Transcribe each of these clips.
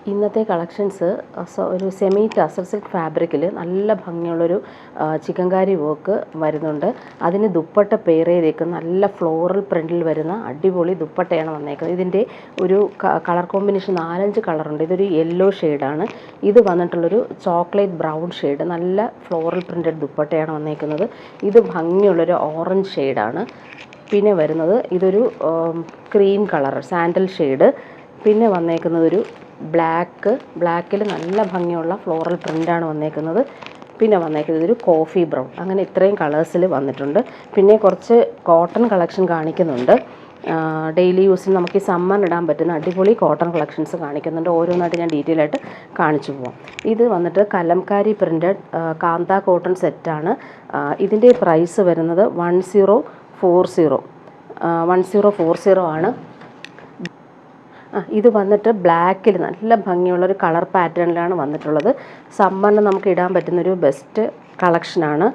ഇന്നത്തെ കളക്ഷൻസ് ഒരു semi tussar silk ഫാബ്രിക്കിൽ നല്ല ഭംഗിയുള്ളൊരു ചിക്കൻകാരി വർക്ക് വരുന്നുണ്ട്. അതിന് ദുപ്പട്ട പെയർ ചെയ്തേക്കുന്ന നല്ല ഫ്ലോറൽ പ്രിൻറ്റിൽ വരുന്ന അടിപൊളി ദുപ്പട്ടയാണ് വന്നേക്കുന്നത്. ഇതിൻ്റെ ഒരു കളർ കോമ്പിനേഷൻ 4-5 കളറുണ്ട്. ഇതൊരു യെല്ലോ ഷെയ്ഡാണ്. ഇത് വന്നിട്ടുള്ളൊരു ചോക്ലേറ്റ് ബ്രൗൺ ഷെയ്ഡ്, നല്ല ഫ്ലോറൽ പ്രിൻറ്റഡ് ദുപ്പട്ടയാണ് വന്നേക്കുന്നത്. ഇത് ഭംഗിയുള്ളൊരു ഓറഞ്ച് ഷെയ്ഡാണ്. പിന്നെ വരുന്നത് ഇതൊരു ക്രീം കളർ സാൻഡൽ ഷെയ്ഡ്. പിന്നെ വന്നേക്കുന്നതൊരു ബ്ലാക്കിൽ നല്ല ഭംഗിയുള്ള ഫ്ലോറൽ പ്രിൻ്റാണ് വന്നേക്കുന്നത്. പിന്നെ വന്നേക്കുന്നത് ഒരു കോഫി ബ്രൗൺ. അങ്ങനെ ഇത്രയും കളേഴ്സിൽ വന്നിട്ടുണ്ട്. പിന്നെ കുറച്ച് കോട്ടൺ കളക്ഷൻ കാണിക്കുന്നുണ്ട്. ഡെയിലി യൂസിന് നമുക്ക് ഈ സമ്മർ ഇടാൻ പറ്റുന്ന അടിപൊളി കോട്ടൺ കളക്ഷൻസ് കാണിക്കുന്നുണ്ട്. ഓരോന്നായിട്ട് ഞാൻ ഡീറ്റെയിൽ ആയിട്ട് കാണിച്ചു പോവാം. ഇത് വന്നിട്ട് കലംകാരി പ്രിൻറ്റഡ് കാന്ത കോട്ടൺ സെറ്റാണ്. ഇതിൻ്റെ പ്രൈസ് വരുന്നത് 1040 ആണ്. ഇത് വന്നിട്ട് ബ്ലാക്കിൽ നല്ല ഭംഗിയുള്ളൊരു കളർ പാറ്റേണിലാണ് വന്നിട്ടുള്ളത്. സമ്മറിന് നമുക്ക് ഇടാൻ പറ്റുന്നൊരു ബെസ്റ്റ് കളക്ഷനാണ്.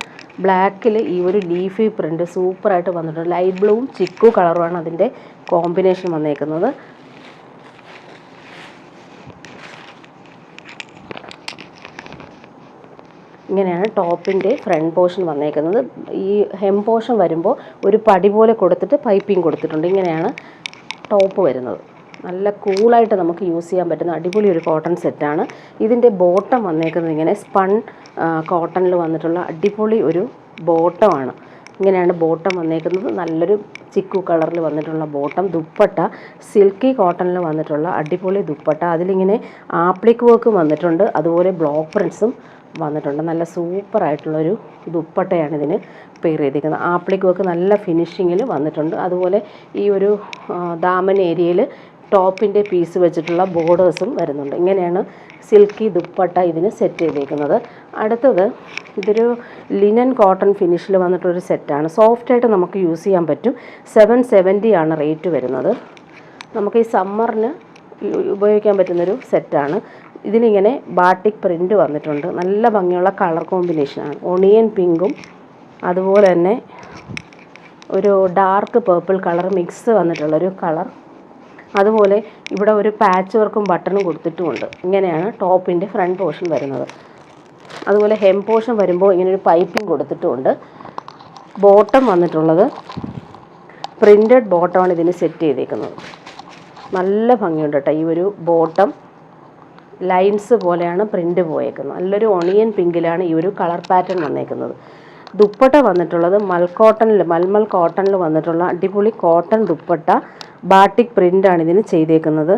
ബ്ലാക്കിൽ ഈ ഒരു ലീഫി പ്രിൻ്റ് സൂപ്പറായിട്ട് വന്നിട്ടുണ്ട്. ലൈറ്റ് ബ്ലൂവും ചിക്കു കളറുമാണ് അതിൻ്റെ കോമ്പിനേഷൻ വന്നേക്കുന്നത്. ഇങ്ങനെയാണ് ടോപ്പിൻ്റെ ഫ്രണ്ട് പോർഷൻ വന്നേക്കുന്നത്. ഈ ഹെം പോർഷൻ വരുമ്പോൾ ഒരു പടി പോലെ കൊടുത്തിട്ട് പൈപ്പിംഗ് കൊടുത്തിട്ടുണ്ട്. ഇങ്ങനെയാണ് ടോപ്പ് വരുന്നത്. നല്ല കൂളായിട്ട് നമുക്ക് യൂസ് ചെയ്യാൻ പറ്റുന്ന അടിപൊളി ഒരു കോട്ടൺ സെറ്റാണ്. ഇതിൻ്റെ ബോട്ടം വന്നേക്കുന്നത് ഇങ്ങനെ സ്പൺ കോട്ടണിൽ വന്നിട്ടുള്ള അടിപൊളി ഒരു ബോട്ടമാണ്. ഇങ്ങനെയാണ് ബോട്ടം വന്നേക്കുന്നത്. നല്ലൊരു ചിക്കു കളറിൽ വന്നിട്ടുള്ള ബോട്ടം. ദുപ്പട്ട സിൽക്കി കോട്ടണിൽ വന്നിട്ടുള്ള അടിപൊളി ദുപ്പട്ട. അതിലിങ്ങനെ ആപ്ലിക് വർക്ക് വന്നിട്ടുണ്ട്. അതുപോലെ ബ്ലോക്ക് പ്രിൻസും വന്നിട്ടുണ്ട്. നല്ല സൂപ്പറായിട്ടുള്ളൊരു ദുപ്പട്ടയാണ് ഇതിന് പെയർ ചെയ്തിരിക്കുന്നത്. ആപ്ലിക് വർക്ക് നല്ല ഫിനിഷിങ്ങിൽ വന്നിട്ടുണ്ട്. അതുപോലെ ഈ ഒരു ദാമൻ ഏരിയയിൽ ടോപ്പിൻ്റെ പീസ് വെച്ചിട്ടുള്ള ബോർഡേഴ്സും വരുന്നുണ്ട്. ഇങ്ങനെയാണ് സിൽക്കി ദുപ്പട്ട ഇതിന് സെറ്റ് ചെയ്തേക്കുന്നത്. അടുത്തത് ഇതൊരു ലിനൻ കോട്ടൺ ഫിനിഷിൽ വന്നിട്ടുള്ളൊരു സെറ്റാണ്. സോഫ്റ്റായിട്ട് നമുക്ക് യൂസ് ചെയ്യാൻ പറ്റും. 770 ആണ് റേറ്റ് വരുന്നത്. നമുക്ക് ഈ സമ്മറിന് ഉപയോഗിക്കാൻ പറ്റുന്നൊരു സെറ്റാണ്. ഇതിലിങ്ങനെ ബാട്ടിക് പ്രിൻ്റ് വന്നിട്ടുണ്ട്. നല്ല ഭംഗിയുള്ള കളർ കോമ്പിനേഷനാണ്. ഒണിയൻ പിങ്കും അതുപോലെ തന്നെ ഒരു ഡാർക്ക് പേർപ്പിൾ കളർ മിക്സ് വന്നിട്ടുള്ളൊരു കളർ. അതുപോലെ ഇവിടെ ഒരു പാച്ച് വർക്കും ബട്ടണും കൊടുത്തിട്ടുമുണ്ട്. ഇങ്ങനെയാണ് ടോപ്പിൻ്റെ ഫ്രണ്ട് പോർഷൻ വരുന്നത്. അതുപോലെ ഹെം പോർഷൻ വരുമ്പോൾ ഇങ്ങനൊരു പൈപ്പിംഗ് കൊടുത്തിട്ടുമുണ്ട്. ബോട്ടം വന്നിട്ടുള്ളത് പ്രിൻറ്റഡ് ബോട്ടമാണ് ഇതിന് സെറ്റ് ചെയ്തേക്കുന്നത്. നല്ല ഭംഗിയുണ്ട് കേട്ടോ. ഈ ഒരു ബോട്ടം ലൈൻസ് പോലെയാണ് പ്രിൻ്റ് പോയേക്കുന്നത്. നല്ലൊരു ഒണിയൻ പിങ്കിലാണ് ഈ ഒരു കളർ പാറ്റേൺ വന്നേക്കുന്നത്. ദുപ്പട്ട വന്നിട്ടുള്ളത് മൽമൽ കോട്ടണിൽ വന്നിട്ടുള്ള അടിപൊളി കോട്ടൺ ദുപ്പട്ട. ബാട്ടിക് പ്രിൻ്റാണ് ഇതിന് ചെയ്തേക്കുന്നത്.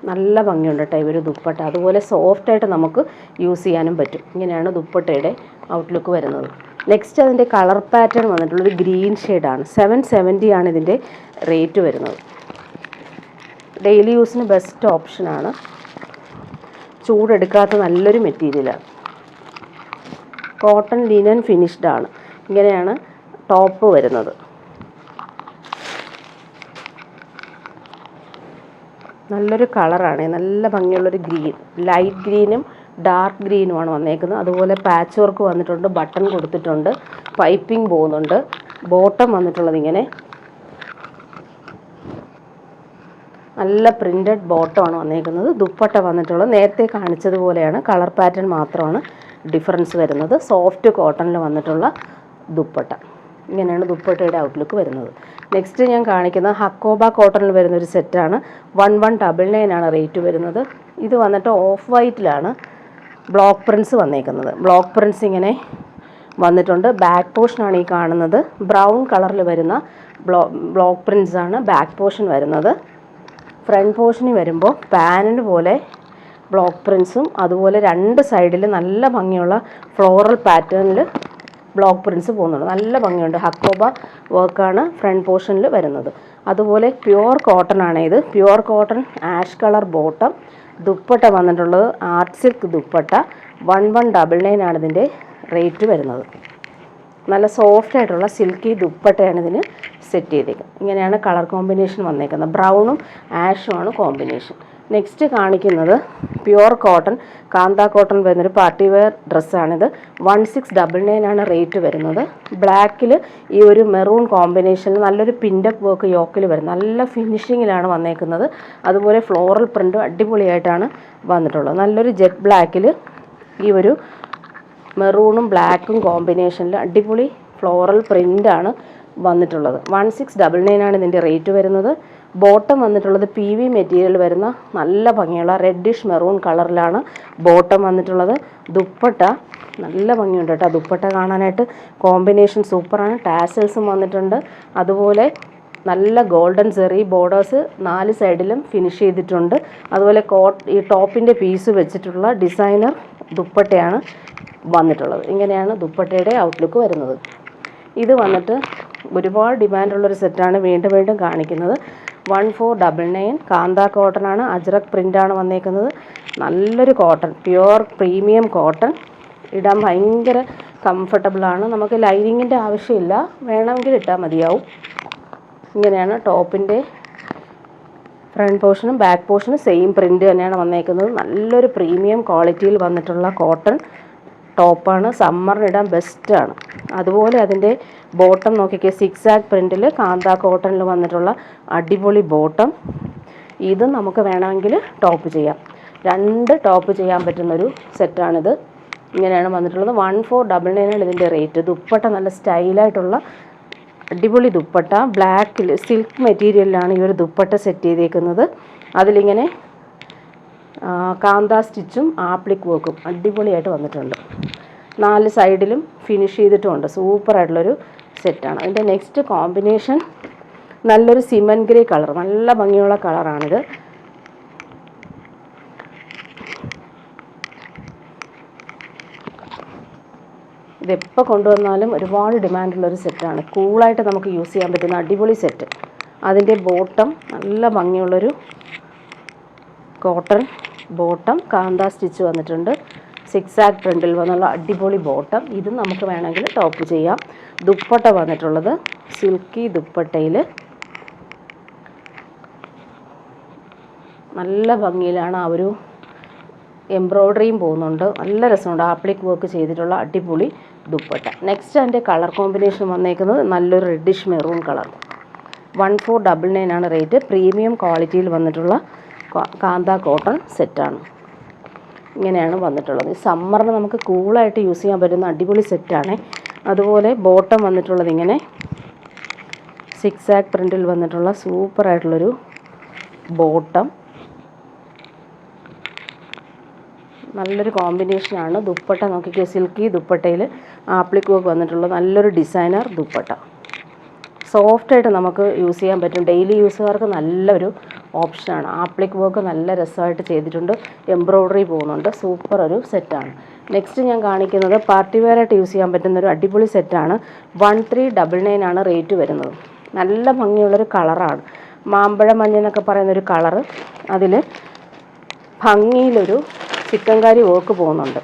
നല്ല ഭംഗിയുണ്ട് കേട്ടോ ഈ ഒരു ദുപ്പട്ട. അതുപോലെ സോഫ്റ്റായിട്ട് നമുക്ക് യൂസ് ചെയ്യാനും പറ്റും. ഇങ്ങനെയാണ് ദുപ്പട്ടയുടെ ഔട്ട്ലുക്ക് വരുന്നത്. നെക്സ്റ്റ് അതിൻ്റെ കളർ പാറ്റേൺ വന്നിട്ടുള്ളത് ഗ്രീൻ ഷെയ്ഡാണ്. 770 ആണ് ഇതിൻ്റെ റേറ്റ് വരുന്നത്. ഡെയിലി യൂസിന് ബെസ്റ്റ് ഓപ്ഷനാണ്. ചൂടെടുക്കാത്ത നല്ലൊരു മെറ്റീരിയലാണ്. കോട്ടൺ ലിനൻ ഫിനിഷ്ഡ് ആണ്. ഇങ്ങനെയാണ് ടോപ്പ് വരുന്നത്. നല്ലൊരു കളറാണ്. നല്ല ഭംഗിയുള്ളൊരു ഗ്രീൻ, ലൈറ്റ് ഗ്രീനും ഡാർക്ക് ഗ്രീനുമാണ് വന്നേക്കുന്നത്. അതുപോലെ പാച്ച് വർക്ക് വന്നിട്ടുണ്ട്. ബട്ടൺ കൊടുത്തിട്ടുണ്ട്. പൈപ്പിംഗ് പോകുന്നുണ്ട്. ബോട്ടം വന്നിട്ടുള്ളത് ഇങ്ങനെ നല്ല പ്രിൻറ്റഡ് ബോട്ടമാണ് വന്നേക്കുന്നത്. ദുപ്പട്ട വന്നിട്ടുള്ളത് നേരത്തെ കാണിച്ചതുപോലെയാണ്. കളർ പാറ്റേൺ മാത്രമാണ് ഡിഫറൻസ് വരുന്നത്. സോഫ്റ്റ് കോട്ടണിൽ വന്നിട്ടുള്ള ദുപ്പട്ട. ഇങ്ങനെയാണ് ദുപ്പട്ടയുടെ ഔട്ട്ലുക്ക് വരുന്നത്. നെക്സ്റ്റ് ഞാൻ കാണിക്കുന്നത് ഹക്കോബ കോട്ടണിൽ വരുന്നൊരു സെറ്റാണ്. 1199 ആണ് റേറ്റ് വരുന്നത്. ഇത് വന്നിട്ട് ഓഫ് വൈറ്റിലാണ് ബ്ലോക്ക് പ്രിൻസ് വന്നേക്കുന്നത്. ബ്ലോക്ക് പ്രിൻസ് ഇങ്ങനെ വന്നിട്ടുണ്ട്. ബാക്ക് പോർഷനാണ് ഈ കാണുന്നത്. ബ്രൗൺ കളറിൽ വരുന്ന ബ്ലോക്ക് പ്രിൻസ് ആണ് ബാക്ക് പോർഷൻ വരുന്നത്. ഫ്രണ്ട് പോർഷനിൽ വരുമ്പോൾ പാനൽ പോലെ ബ്ലോക്ക് പ്രിൻസും അതുപോലെ രണ്ട് സൈഡിൽ നല്ല ഭംഗിയുള്ള ഫ്ലോറൽ പാറ്റേണിൽ ബ്ലോക്ക് പ്രിൻസ് പോകുന്നുണ്ട്. നല്ല ഭംഗിയുണ്ട്. ഹക്കോബ വർക്കാണ് ഫ്രണ്ട് പോർഷനിൽ വരുന്നത്. അതുപോലെ പ്യുവർ കോട്ടൺ ആണ് ഇത്. Pure cotton ash colour bottom. Dupatta വന്നിട്ടുള്ളത് ആർട്ട് സിൽക്ക് ദുപ്പട്ട. 1199 ആണ് ഇതിൻ്റെ റേറ്റ് വരുന്നത്. നല്ല സോഫ്റ്റ് ആയിട്ടുള്ള സിൽക്കി ദുപ്പട്ടയാണ് ഇതിന് സെറ്റ് ചെയ്തേക്കുന്നത്. ഇങ്ങനെയാണ് കളർ കോമ്പിനേഷൻ വന്നേക്കുന്നത്. ബ്രൗണും ആഷുമാണ് കോമ്പിനേഷൻ. നെക്സ്റ്റ് കാണിക്കുന്നത് പ്യുവർ കോട്ടൺ, കാന്ത കോട്ടൺ വരുന്നൊരു പാർട്ടി വെയർ ഡ്രസ്സാണിത്. 1699 ആണ് റേറ്റ് വരുന്നത്. ബ്ലാക്കിൽ ഈ ഒരു മെറൂൺ കോമ്പിനേഷനിൽ നല്ലൊരു പിൻഡപ്പ് വർക്ക് യോക്കിൽ വരും. നല്ല ഫിനിഷിങ്ങിലാണ് വന്നേക്കുന്നത്. അതുപോലെ ഫ്ലോറൽ പ്രിൻറ്റും അടിപൊളിയായിട്ടാണ് വന്നിട്ടുള്ളത്. നല്ലൊരു ജെറ്റ് ബ്ലാക്കിൽ ഈ ഒരു മെറൂണും ബ്ലാക്കും കോമ്പിനേഷനിൽ അടിപൊളി ഫ്ലോറൽ പ്രിൻ്റാണ് വന്നിട്ടുള്ളത്. 1699 ആണ് ഇതിൻ്റെ റേറ്റ് വരുന്നത്. ബോട്ടം വന്നിട്ടുള്ളത് PV മെറ്റീരിയൽ വരുന്ന നല്ല ഭംഗിയുള്ള റെഡിഷ് മെറൂൺ കളറിലാണ് ബോട്ടം വന്നിട്ടുള്ളത്. ദുപ്പട്ട നല്ല ഭംഗിയുണ്ട് കേട്ടോ. ദുപ്പട്ട കാണാനായിട്ട് കോമ്പിനേഷൻ സൂപ്പറാണ്. ടാസൽസും വന്നിട്ടുണ്ട്. അതുപോലെ നല്ല ഗോൾഡൻ സെറി ബോർഡേഴ്സ് 4 സൈഡിലും ഫിനിഷ് ചെയ്തിട്ടുണ്ട്. അതുപോലെ ഈ ടോപ്പിൻ്റെ പീസ് വെച്ചിട്ടുള്ള ഡിസൈനർ ദുപ്പട്ടയാണ് വന്നിട്ടുള്ളത്. ഇങ്ങനെയാണ് ദുപ്പട്ടയുടെ ഔട്ട്ലുക്ക് വരുന്നത്. ഇത് വന്നിട്ട് ഒരുപാട് ഡിമാൻഡുള്ളൊരു സെറ്റാണ്, വീണ്ടും വീണ്ടും കാണിക്കുന്നത്. 1499 കാന്ത കോട്ടൺ ആണ്. അജ്രക് പ്രിൻ്റാണ് വന്നേക്കുന്നത്. നല്ലൊരു കോട്ടൺ, പ്യുവർ പ്രീമിയം കോട്ടൺ. ഇടാൻ ഭയങ്കര കംഫർട്ടബിളാണ്. നമുക്ക് ലൈനിങ്ങിൻ്റെ ആവശ്യമില്ല, വേണമെങ്കിൽ ഇട്ടാൽ മതിയാവും. ഇങ്ങനെയാണ് ടോപ്പിൻ്റെ ഫ്രണ്ട് പോർഷനും ബാക്ക് പോർഷനും സെയിം പ്രിൻ്റ് തന്നെയാണ് വന്നേക്കുന്നത്. നല്ലൊരു പ്രീമിയം ക്വാളിറ്റിയിൽ വന്നിട്ടുള്ള കോട്ടൺ ടോപ്പാണ്. സമ്മറിനിടാൻ ബെസ്റ്റാണ്. അതുപോലെ അതിൻ്റെ ബോട്ടം നോക്കിക്കേ, 6 പ്രിൻറ്റിൽ കാന്ത കോട്ടണിൽ വന്നിട്ടുള്ള അടിപൊളി ബോട്ടം. ഇതും നമുക്ക് വേണമെങ്കിൽ ടോപ്പ് ചെയ്യാം. 2 ടോപ്പ് ചെയ്യാൻ പറ്റുന്നൊരു സെറ്റാണിത്. ഇങ്ങനെയാണ് വന്നിട്ടുള്ളത്. 1499 ആണ് ഇതിൻ്റെ റേറ്റ്. ദുപ്പട്ട നല്ല സ്റ്റൈലായിട്ടുള്ള അടിപൊളി ദുപ്പട്ട. ബ്ലാക്കിൽ സിൽക്ക് മെറ്റീരിയലിലാണ് ഈ ഒരു ദുപ്പട്ട സെറ്റ് ചെയ്തേക്കുന്നത്. അതിലിങ്ങനെ കാന്ത സ്റ്റിച്ചും ആപ്ലിക് വർക്കും അടിപൊളിയായിട്ട് വന്നിട്ടുണ്ട്. 4 സൈഡിലും ഫിനിഷ് ചെയ്തിട്ടുമുണ്ട്. സൂപ്പറായിട്ടുള്ളൊരു സെറ്റാണ്. അതിൻ്റെ നെക്സ്റ്റ് കോമ്പിനേഷൻ നല്ലൊരു സിമൻറ്റ് ഗ്രേ കളർ, നല്ല ഭംഗിയുള്ള കളറാണിത്. ഇതെപ്പോൾ കൊണ്ടുവന്നാലും ഒരുപാട് ഡിമാൻഡുള്ളൊരു സെറ്റാണ്. കൂളായിട്ട് നമുക്ക് യൂസ് ചെയ്യാൻ പറ്റുന്ന അടിപൊളി സെറ്റ്. അതിൻ്റെ ബോട്ടം നല്ല ഭംഗിയുള്ളൊരു കോട്ടൺ ബോട്ടം, കാന്ത സ്റ്റിച്ച് വന്നിട്ടുണ്ട്. 6 പ്രിൻറ്റിൽ വന്നുള്ള അടിപൊളി ബോട്ടം. ഇതും നമുക്ക് വേണമെങ്കിൽ ടോപ്പ് ചെയ്യാം. ദുപ്പട്ട വന്നിട്ടുള്ളത് സിൽക്കി ദുപ്പട്ടയിൽ നല്ല ഭംഗിയിലാണ്. ആ ഒരു എംബ്രോയ്ഡറിയും പോകുന്നുണ്ട്. നല്ല രസമുണ്ട്. ആപ്ലിക് വർക്ക് ചെയ്തിട്ടുള്ള അടിപൊളി ദുപ്പട്ട. നെക്സ്റ്റ് അതിൻ്റെ കളർ കോമ്പിനേഷൻ വന്നേക്കുന്നത് നല്ലൊരു റെഡിഷ് മെറൂൺ കളർ. 1499 ആണ് റേറ്റ്. പ്രീമിയം ക്വാളിറ്റിയിൽ വന്നിട്ടുള്ള കാന്ത കോട്ടൺ സെറ്റാണ്. ഇങ്ങനെയാണ് വന്നിട്ടുള്ളത്. ഈ സമ്മറിന് നമുക്ക് കൂളായിട്ട് യൂസ് ചെയ്യാൻ പറ്റുന്ന അടിപൊളി സെറ്റാണ്. അതുപോലെ ബോട്ടം വന്നിട്ടുള്ളത് ഇങ്ങനെ 6 പ്രിൻറ്റിൽ വന്നിട്ടുള്ള സൂപ്പറായിട്ടുള്ളൊരു ബോട്ടം. നല്ലൊരു കോമ്പിനേഷനാണ്. ദുപ്പട്ട നോക്കിക്കോ, സിൽക്കി ദുപ്പട്ടയിൽ ആപ്ലിക് വർക്ക് വന്നിട്ടുള്ള നല്ലൊരു ഡിസൈനർ ദുപ്പട്ട. സോഫ്റ്റായിട്ട് നമുക്ക് യൂസ് ചെയ്യാൻ പറ്റും. ഡെയിലി യൂസുകാർക്ക് നല്ലൊരു ഓപ്ഷനാണ്. ആപ്ലിക് വർക്ക് നല്ല രസമായിട്ട് ചെയ്തിട്ടുണ്ട്. എംബ്രോയ്ഡറി പോകുന്നുണ്ട്. സൂപ്പർ ഒരു സെറ്റാണ്. നെക്സ്റ്റ് ഞാൻ കാണിക്കുന്നത് പാർട്ടി വെയറായിട്ട് യൂസ് ചെയ്യാൻ പറ്റുന്നൊരു അടിപൊളി സെറ്റാണ്. 1399 ആണ് റേറ്റ് വരുന്നത്. നല്ല ഭംഗിയുള്ളൊരു കളറാണ്. മാമ്പഴ മഞ്ഞെന്നൊക്കെ പറയുന്നൊരു കളറ്. അതിൽ ഭംഗിയിലൊരു ചിക്കൻകാരി വർക്ക് പോകുന്നുണ്ട്.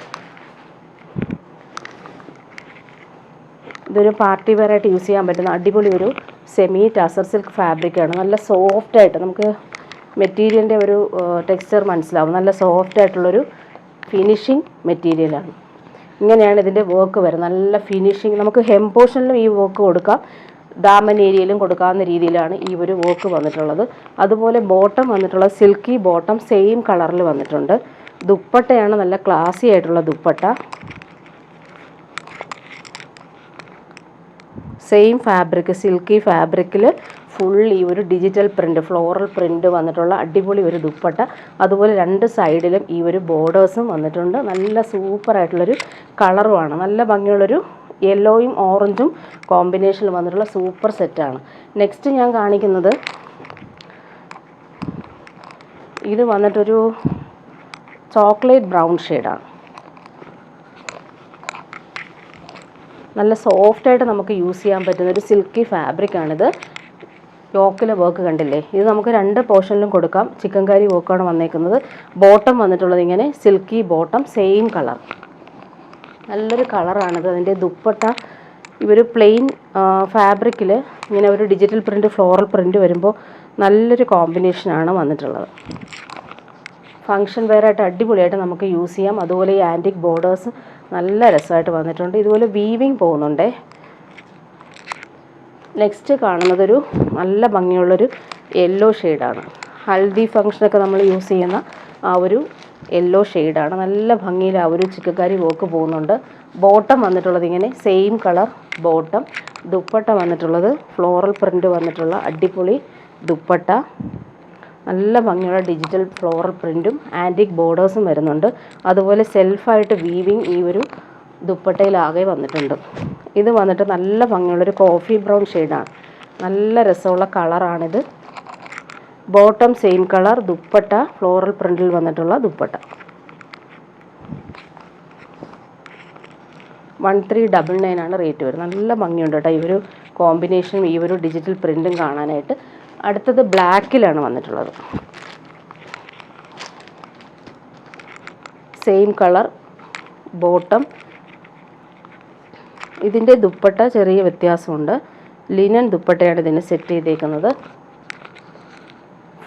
ഇതൊരു പാർട്ടി വെയറായിട്ട് യൂസ് ചെയ്യാൻ പറ്റുന്ന അടിപൊളി ഒരു സെമി ടസർ സിൽക്ക് ഫാബ്രിക്കാണ്. നല്ല സോഫ്റ്റായിട്ട് നമുക്ക് മെറ്റീരിയലിൻ്റെ ഒരു ടെക്സ്ചർ മനസ്സിലാവും. നല്ല സോഫ്റ്റായിട്ടുള്ളൊരു ഫിനിഷിങ് മെറ്റീരിയലാണ്. ഇങ്ങനെയാണ് ഇതിൻ്റെ വർക്ക് വരുന്നത്. നല്ല ഫിനിഷിങ്. നമുക്ക് ഹെം പോർഷനിലും ഈ വർക്ക് കൊടുക്കാം, ദാമൻ ഏരിയയിലും കൊടുക്കാവുന്ന രീതിയിലാണ് ഈ ഒരു വർക്ക് വന്നിട്ടുള്ളത്. അതുപോലെ ബോട്ടം വന്നിട്ടുള്ളത് സിൽക്കി ബോട്ടം, സെയിം കളറിൽ വന്നിട്ടുണ്ട്. ദുപ്പട്ടയാണ് നല്ല ക്ലാസി ആയിട്ടുള്ള ദുപ്പട്ട. സെയിം ഫാബ്രിക്, സിൽക്കി ഫാബ്രിക്കിൽ ഫുൾ ഈ ഒരു ഡിജിറ്റൽ പ്രിൻ്റ്, ഫ്ലോറൽ പ്രിൻ്റ് വന്നിട്ടുള്ള അടിപൊളി ഒരു ദുപ്പട്ട. അതുപോലെ 2 സൈഡിലും ഈ ഒരു ബോർഡേഴ്സും വന്നിട്ടുണ്ട്. നല്ല സൂപ്പറായിട്ടുള്ളൊരു കളറുമാണ്. നല്ല ഭംഗിയുള്ളൊരു യെല്ലോയും ഓറഞ്ചും കോമ്പിനേഷനിൽ വന്നിട്ടുള്ള സൂപ്പർ സെറ്റാണ്. നെക്സ്റ്റ് ഞാൻ കാണിക്കുന്നത് ഇത് വന്നിട്ടൊരു ചോക്ലേറ്റ് ബ്രൗൺ ഷെയ്ഡാണ്. നല്ല സോഫ്റ്റായിട്ട് നമുക്ക് യൂസ് ചെയ്യാൻ പറ്റുന്ന ഒരു സിൽക്കി ഫാബ്രിക്കാണിത്. യോക്കിലെ വർക്ക് കണ്ടില്ലേ? ഇത് നമുക്ക് 2 പോർഷനിലും കൊടുക്കാം. ചിക്കൻ കറി വർക്കാണ് വന്നേക്കുന്നത്. ബോട്ടം വന്നിട്ടുള്ളത് ഇങ്ങനെ സിൽക്കി ബോട്ടം, സെയിം കളർ. നല്ലൊരു കളറാണിത്. അതിൻ്റെ ദുപ്പട്ട ഇവർ പ്ലെയിൻ ഫാബ്രിക്കിൽ ഇങ്ങനെ ഒരു ഡിജിറ്റൽ പ്രിൻ്റ്, ഫ്ലോറൽ പ്രിൻ്റ് വരുമ്പോൾ നല്ലൊരു കോമ്പിനേഷനാണ് വന്നിട്ടുള്ളത്. ഫങ്ഷൻ വെയറായിട്ട് അടിപൊളിയായിട്ട് നമുക്ക് യൂസ് ചെയ്യാം. അതുപോലെ ഈ ആൻറ്റിക് ബോർഡേഴ്സ് നല്ല രസമായിട്ട് വന്നിട്ടുണ്ട്. ഇതുപോലെ വീവിങ് പോകുന്നുണ്ടേ. നെക്സ്റ്റ് കാണുന്നതൊരു നല്ല ഭംഗിയുള്ളൊരു യെല്ലോ ഷെയ്ഡാണ്. ഹൽദി ഫങ്ഷനൊക്കെ നമ്മൾ യൂസ് ചെയ്യുന്ന ആ ഒരു യെല്ലോ ഷെയ്ഡാണ്. നല്ല ഭംഗിയിൽ ആ ഒരു ചിക്കൻകാരി വർക്ക് പോകുന്നുണ്ട്. ബോട്ടം വന്നിട്ടുള്ളത് ഇങ്ങനെ സെയിം കളർ ബോട്ടം. ദുപ്പട്ട വന്നിട്ടുള്ളത് ഫ്ലോറൽ പ്രിൻ്റ് വന്നിട്ടുള്ള അടിപൊളി ദുപ്പട്ട. നല്ല ഭംഗിയുള്ള ഡിജിറ്റൽ ഫ്ലോറൽ പ്രിൻറ്റും ആൻറ്റിക് ബോർഡേഴ്സും വരുന്നുണ്ട്. അതുപോലെ സെൽഫായിട്ട് വീവിങ് ഈ ഒരു ദുപ്പട്ടയിലാകെ വന്നിട്ടുണ്ട്. ഇത് വന്നിട്ട് നല്ല ഭംഗിയുള്ളൊരു കോഫി ബ്രൗൺ ഷെയ്ഡാണ്. നല്ല രസമുള്ള കളറാണിത്. Bottom same colour, dupatta floral പ്രിൻറ്റിൽ വന്നിട്ടുള്ള ദുപ്പട്ട. 1399 ആണ് റേറ്റ് വരുന്നത്. നല്ല ഭംഗിയുണ്ട് കേട്ടോ ഈ ഒരു കോമ്പിനേഷനും ഈ ഒരു ഡിജിറ്റൽ പ്രിൻറ്റും കാണാനായിട്ട്. അടുത്തത് ബ്ലാക്കിലാണ് വന്നിട്ടുള്ളത്. Same colour bottom. ഇതിൻ്റെ ദുപ്പട്ട ചെറിയ വ്യത്യാസമുണ്ട്. ലിനൻ ദുപ്പട്ടയാണ് ഇതിന് സെറ്റ് ചെയ്തേക്കുന്നത്.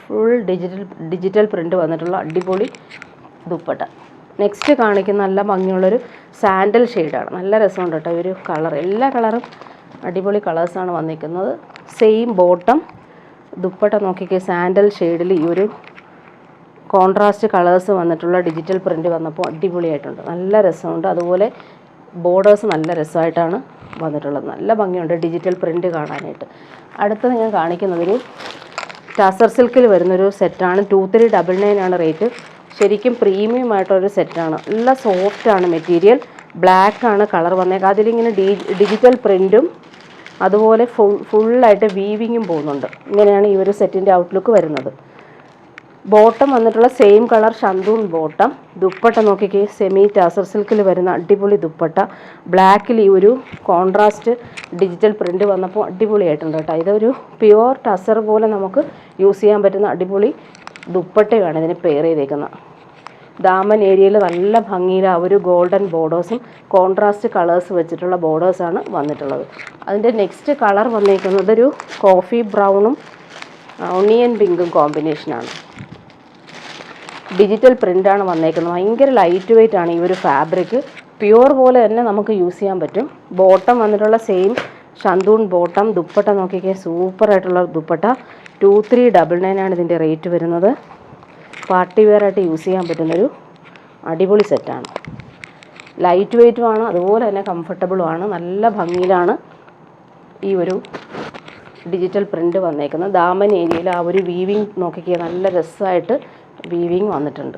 ഫുൾ ഡിജിറ്റൽ പ്രിൻ്റ് വന്നിട്ടുള്ള അടിപൊളി ദുപ്പട്ട. നെക്സ്റ്റ് കാണിക്കുന്ന നല്ല ഭംഗിയുള്ളൊരു സാൻഡൽ ഷെയ്ഡാണ്. നല്ല രസമുണ്ട് കേട്ടോ ഈ ഒരു കളർ. എല്ലാ കളറും അടിപൊളി കളേഴ്സാണ് വന്നിരിക്കുന്നത്. Same bottom. ദുപ്പട്ട നോക്കിക്കേ, സാൻഡൽ ഷെയ്ഡിൽ ഈ ഒരു കോൺട്രാസ്റ്റ് കളേഴ്സ് വന്നിട്ടുള്ള ഡിജിറ്റൽ പ്രിൻ്റ് വന്നപ്പോൾ അടിപൊളിയായിട്ടുണ്ട്. നല്ല രസമുണ്ട്. അതുപോലെ ബോർഡേഴ്സ് നല്ല രസമായിട്ടാണ് വന്നിട്ടുള്ളത്. നല്ല ഭംഗിയുണ്ട് ഡിജിറ്റൽ പ്രിൻ്റ് കാണാനായിട്ട്. അടുത്തത് ഞാൻ കാണിക്കുന്നതൊരു ടസർ സിൽക്കിൽ വരുന്നൊരു സെറ്റാണ്. 2399 ആണ് റേറ്റ്. ശരിക്കും പ്രീമിയം ആയിട്ടൊരു സെറ്റാണ്. നല്ല സോഫ്റ്റാണ് മെറ്റീരിയൽ. ബ്ലാക്കാണ് കളർ വന്നേക്കുക. അതിലിങ്ങനെ ഡിജിറ്റൽ പ്രിൻറ്റും അതുപോലെ ഫുള്ളായിട്ട് വീവിങ്ങും പോകുന്നുണ്ട്. ഇങ്ങനെയാണ് ഈ ഒരു സെറ്റിൻ്റെ ഔട്ട്ലുക്ക് വരുന്നത്. ബോട്ടം വന്നിട്ടുള്ള സെയിം കളർ ഷന്തൂൺ ബോട്ടം. ദുപ്പട്ട നോക്കിക്കേ, സെമി ടസർ സിൽക്കിൽ വരുന്ന അടിപൊളി ദുപ്പട്ട. ബ്ലാക്കിൽ ഈ ഒരു കോൺട്രാസ്റ്റ് ഡിജിറ്റൽ പ്രിൻ്റ് വന്നപ്പോൾ അടിപൊളിയായിട്ടുണ്ട് കേട്ടോ. ഇതൊരു പ്യുവർ ടസർ പോലെ നമുക്ക് യൂസ് ചെയ്യാൻ പറ്റുന്ന അടിപൊളി ദുപ്പട്ടയാണ് ഇതിന് പെയർ ചെയ്തേക്കുന്നത്. ദാമൻ ഏരിയയിൽ നല്ല ഭംഗിയിൽ ആ ഒരു ഗോൾഡൻ ബോർഡേഴ്സും കോൺട്രാസ്റ്റ് കളേഴ്സ് വെച്ചിട്ടുള്ള ബോർഡേഴ്സാണ് വന്നിട്ടുള്ളത്. അതിൻ്റെ നെക്സ്റ്റ് കളർ വന്നിരിക്കുന്നത് ഒരു കോഫി ബ്രൗണും ഒണിയൻ പിങ്കും കോമ്പിനേഷനാണ്. ഡിജിറ്റൽ പ്രിൻ്റാണ് വന്നേക്കുന്നത്. ഭയങ്കര ലൈറ്റ് വെയ്റ്റ് ആണ് ഈ ഒരു ഫാബ്രിക്. പ്യുവർ പോലെ തന്നെ നമുക്ക് യൂസ് ചെയ്യാൻ പറ്റും. ബോട്ടം വന്നിട്ടുള്ള സെയിം ഷന്തൂൺ ബോട്ടം. ദുപ്പട്ട നോക്കിക്കേ, സൂപ്പറായിട്ടുള്ള ദുപ്പട്ട. 2399 ആണ് ഇതിൻ്റെ റേറ്റ് വരുന്നത്. പാർട്ടി വെയറായിട്ട് യൂസ് ചെയ്യാൻ പറ്റുന്നൊരു അടിപൊളി സെറ്റാണ്. ലൈറ്റ് വെയ്റ്റുമാണ്, അതുപോലെ തന്നെ കംഫർട്ടബിളുമാണ്. നല്ല ഭംഗിയിലാണ് ഈ ഒരു ഡിജിറ്റൽ പ്രിൻ്റ് വന്നേക്കുന്നത്. ദാമൻ ഏരിയയിൽ ആ ഒരു വീവിങ് നോക്കിക്കുക, നല്ല രസമായിട്ട് വീവിങ് വന്നിട്ടുണ്ട്.